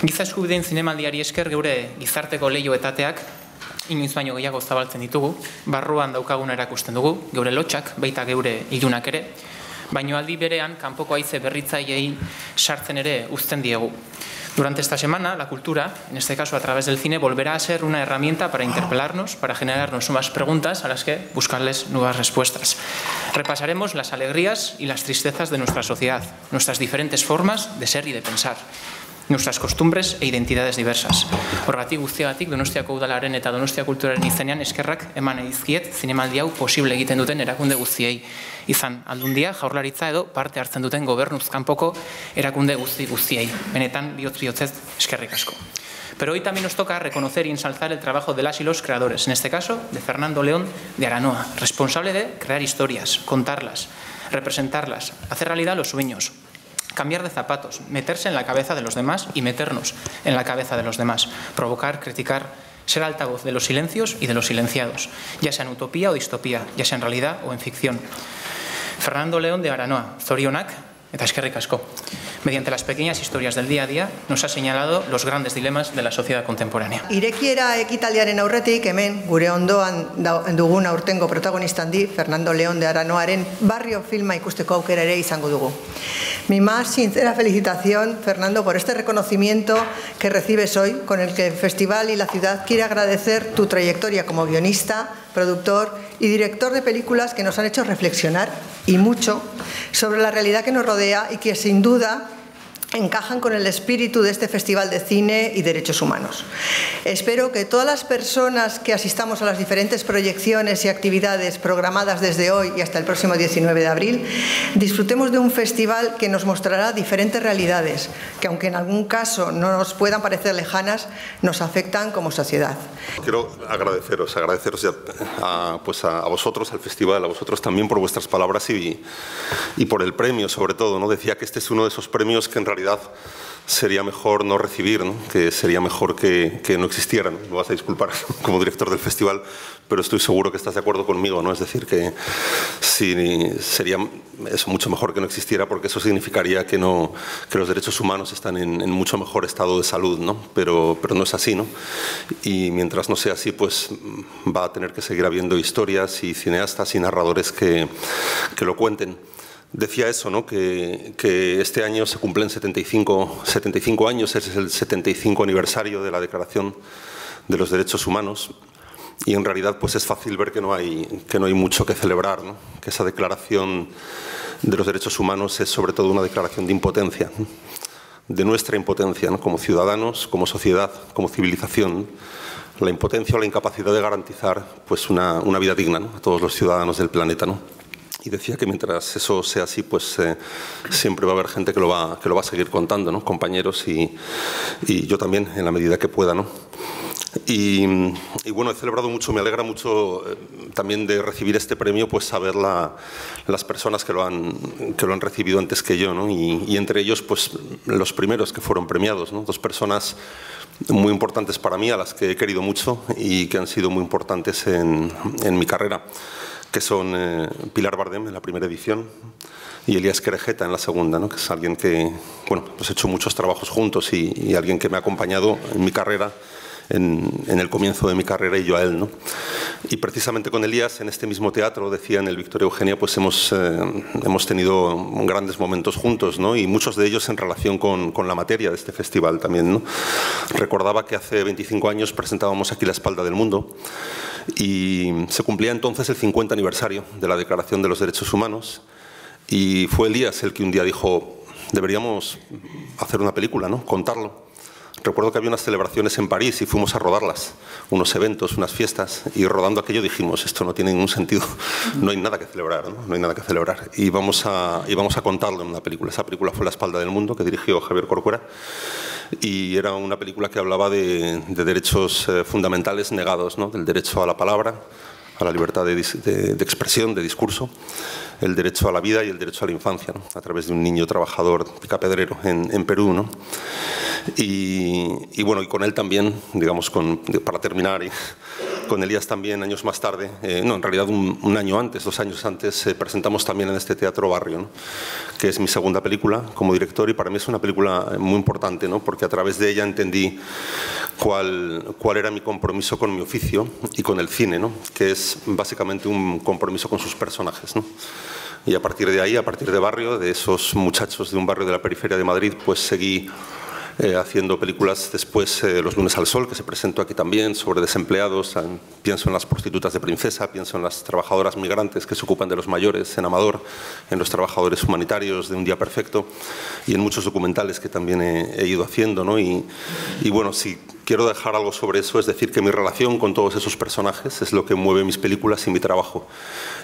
Giza eskubideen zinemaldiari esker geure gizarteko leiho-etateak inoiz baino gehiago zabaltzen ditugu, barruan daukaguna erakusten dugu, geure lotxak, baita geure ilunak ere, baino aldi berean kanpoko haize berritzaileei sartzen ere uzten diegu. Durante esta semana, la cultura, en este caso a través del cine, volverá a ser una herramienta para interpelarnos, para generarnos nuevas preguntas a las que buscarles nuevas respuestas. Repasaremos las alegrías y las tristezas de nuestra sociedad, nuestras diferentes formas de ser y de pensar, nuestras costumbres e identidades diversas. Horregatik guztiagatik Donostiako Udalaren eta Donostia Kulturaren izenean eskerrak eman dizkiet zinemaldi hau posible egiten duten erakunde guztiei. Izan Aldundia, Jaurlaritza edo parte hartzen duten gobernuz kanpoko erakunde guztiei. Benetan bihotz-bihotzez eskerrik asko. Pero hoy también nos toca reconocer y ensalzar el trabajo de las y los creadores, en este caso de Fernando León de Aranoa, responsable de crear historias, contarlas, representarlas, hacer realidad los sueños, cambiar de zapatos, meterse en la cabeza de los demás y meternos en la cabeza de los demás, provocar, criticar, ser altavoz de los silencios y de los silenciados, ya sea en utopía o distopía, ya sea en realidad o en ficción. Fernando León de Aranoa, zorionak eta eskerrik asko. Mediante las pequeñas historias del día a día, nos ha señalado los grandes dilemas de la sociedad contemporánea. Irekiera ekitaldiaren aurretik, hemen, gure ondoan dugun aurtengo protagonista handi, Fernando León de Aranoaren barrio filma ikusteko aukera ere izango dugu. Mi más sincera felicitación, Fernando, por este reconocimiento que recibes hoy, con el que el Festival y la ciudad quiere agradecer tu trayectoria como guionista, productor y director de películas que nos han hecho reflexionar, y mucho, sobre la realidad que nos rodea y que sin duda encajan con el espíritu de este Festival de Cine y Derechos Humanos. Espero que todas las personas que asistamos a las diferentes proyecciones y actividades programadas desde hoy y hasta el próximo 19 de abril disfrutemos de un festival que nos mostrará diferentes realidades que, aunque en algún caso no nos puedan parecer lejanas, nos afectan como sociedad. Quiero agradeceros a vosotros, al festival, a vosotros también por vuestras palabras y por el premio, sobre todo, ¿no? Decía que este es uno de esos premios que en realidad sería mejor no recibir, ¿no? Que sería mejor que no existieran. Me vas a disculpar como director del festival, pero estoy seguro que estás de acuerdo conmigo, ¿no? Es decir, que sí, sería eso mucho mejor que no existiera, porque eso significaría que los derechos humanos están en mucho mejor estado de salud, ¿no? Pero no es así, ¿no? Y mientras no sea así, pues va a tener que seguir habiendo historias y cineastas y narradores que lo cuenten. Decía eso, ¿no? Que este año se cumplen 75 años, es el 75 aniversario de la Declaración de los Derechos Humanos, y en realidad pues es fácil ver que no hay mucho que celebrar, ¿no? Que esa Declaración de los Derechos Humanos es sobre todo una declaración de impotencia, ¿no? De nuestra impotencia, ¿no? Como ciudadanos, como sociedad, como civilización, la impotencia o la incapacidad de garantizar pues una vida digna, ¿no? A todos los ciudadanos del planeta, ¿no? Y decía que mientras eso sea así, pues siempre va a haber gente que lo va a seguir contando, ¿no? Compañeros y yo también, en la medida que pueda, ¿no? Y bueno, he celebrado mucho, me alegra mucho también de recibir este premio, pues saber las personas que lo han recibido antes que yo, ¿no? Y entre ellos, pues los primeros que fueron premiados, ¿no? Dos personas muy importantes para mí, a las que he querido mucho y que han sido muy importantes en mi carrera, que son Pilar Bardem en la primera edición y Elías Querejeta en la segunda, ¿no? Que es alguien que, bueno, pues he hecho muchos trabajos juntos y alguien que me ha acompañado en mi carrera, en el comienzo de mi carrera, y yo a él, ¿no? Y precisamente con Elías, en este mismo teatro, decía, en el Victoria Eugenia, pues hemos tenido grandes momentos juntos, ¿no? Y muchos de ellos en relación con la materia de este festival también, ¿no? Recordaba que hace 25 años presentábamos aquí La Espalda del Mundo y se cumplía entonces el 50 aniversario de la Declaración de los Derechos Humanos, y fue Elías el que un día dijo: deberíamos hacer una película, ¿no? Contarlo. Recuerdo que había unas celebraciones en París y fuimos a rodarlas, unos eventos, unas fiestas, y rodando aquello dijimos: esto no tiene ningún sentido, no hay nada que celebrar, ¿no? No hay nada que celebrar, y vamos a contarlo en una película. Esa película fue La Espalda del Mundo, que dirigió Javier Corcuera, y era una película que hablaba de derechos fundamentales negados, ¿no? Del derecho a la palabra, a la libertad de expresión, de discurso, el derecho a la vida y el derecho a la infancia, ¿no? A través de un niño trabajador picapedrero en Perú, ¿no? Y bueno, y con él también, digamos, para terminar, con Elías también años más tarde, no, en realidad un año antes, 2 años antes, presentamos también en este Teatro Barrio, ¿no? Que es mi segunda película como director y para mí es una película muy importante, ¿no? Porque a través de ella entendí cuál era mi compromiso con mi oficio y con el cine, ¿no? Que es básicamente un compromiso con sus personajes, ¿no? Y a partir de ahí, a partir de Barrio, de esos muchachos de un barrio de la periferia de Madrid, pues seguí haciendo películas después, Los lunes al sol, que se presentó aquí también, sobre desempleados. Pienso en las prostitutas de Princesa, pienso en las trabajadoras migrantes que se ocupan de los mayores, en Amador, en los trabajadores humanitarios de Un día perfecto y en muchos documentales que también he ido haciendo, ¿no? Y bueno, si quiero dejar algo sobre eso, es decir, que mi relación con todos esos personajes es lo que mueve mis películas y mi trabajo.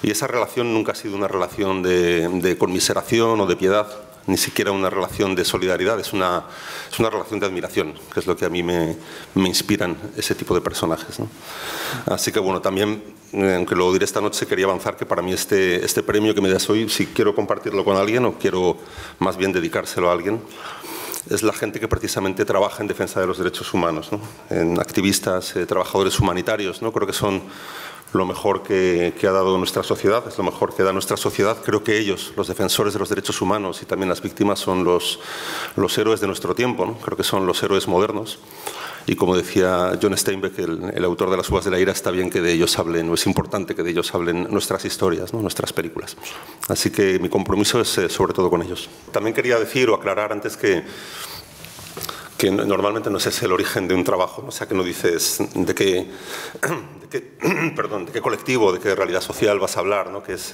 Y esa relación nunca ha sido una relación de conmiseración o de piedad, ni siquiera una relación de solidaridad, es una relación de admiración, que es lo que a mí me inspiran ese tipo de personajes, ¿no? Así que bueno, también, aunque lo diré esta noche, quería avanzar que para mí este premio que me das hoy, si quiero compartirlo con alguien o quiero más bien dedicárselo a alguien, es la gente que precisamente trabaja en defensa de los derechos humanos, ¿no? En activistas, trabajadores humanitarios, ¿no? Creo que son lo mejor que ha dado nuestra sociedad, es lo mejor que da nuestra sociedad. Creo que ellos, los defensores de los derechos humanos y también las víctimas, son los héroes de nuestro tiempo, ¿no? Creo que son los héroes modernos. Y como decía John Steinbeck, el autor de Las uvas de la ira, está bien que de ellos hablen, o es importante que de ellos hablen nuestras historias, ¿no? Nuestras películas. Así que mi compromiso es sobre todo con ellos. También quería decir o aclarar antes que normalmente no es el origen de un trabajo, o sea, que no dices de qué colectivo, de qué realidad social vas a hablar, ¿no? Que es,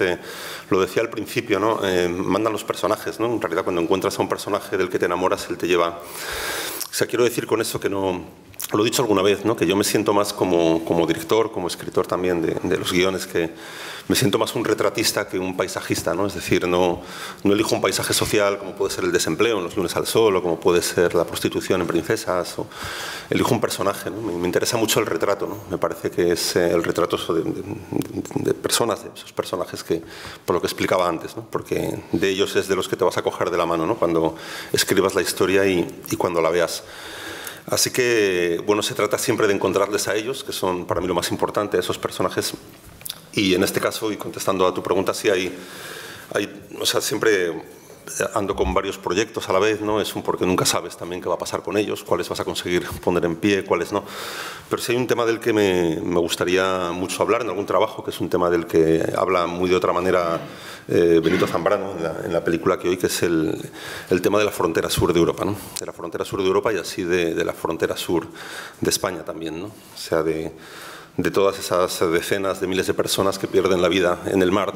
lo decía al principio, ¿no? Mandan los personajes, ¿no? En realidad, cuando encuentras a un personaje del que te enamoras, él te lleva. O sea, quiero decir con eso que no, lo he dicho alguna vez, ¿no? Que yo me siento más como director, como escritor también de los guiones, que me siento más un retratista que un paisajista, ¿no? Es decir, no elijo un paisaje social como puede ser el desempleo en Los lunes al sol o como puede ser la prostitución en Princesas, o elijo un personaje, ¿no? Me interesa mucho el retrato, ¿no? Me parece que es el retrato de personas, de esos personajes que, por lo que explicaba antes, ¿no? Porque de ellos es de los que te vas a coger de la mano, ¿no? Cuando escribas la historia y cuando la veas. Así que, bueno, se trata siempre de encontrarles a ellos, que son para mí lo más importante, a esos personajes. Y en este caso, y contestando a tu pregunta, sí hay o sea, siempre ando con varios proyectos a la vez, ¿no? Es porque nunca sabes también qué va a pasar con ellos, cuáles vas a conseguir poner en pie, cuáles no. Pero sí hay un tema del que me gustaría mucho hablar en algún trabajo, que es un tema del que habla muy de otra manera Benito Zambrano en la película que hoy, que es el tema de la frontera sur de Europa, ¿no? De la frontera sur de Europa y así de la frontera sur de España también, ¿no? O sea, de todas esas decenas de miles de personas que pierden la vida en el mar,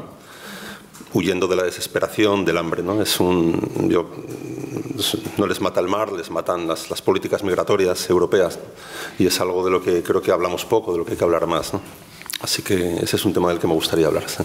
huyendo de la desesperación, del hambre, ¿no? No les mata el mar, les matan las políticas migratorias europeas, ¿no? Y es algo de lo que creo que hablamos poco, de lo que hay que hablar más, ¿no? Así que ese es un tema del que me gustaría hablar, ¿sí?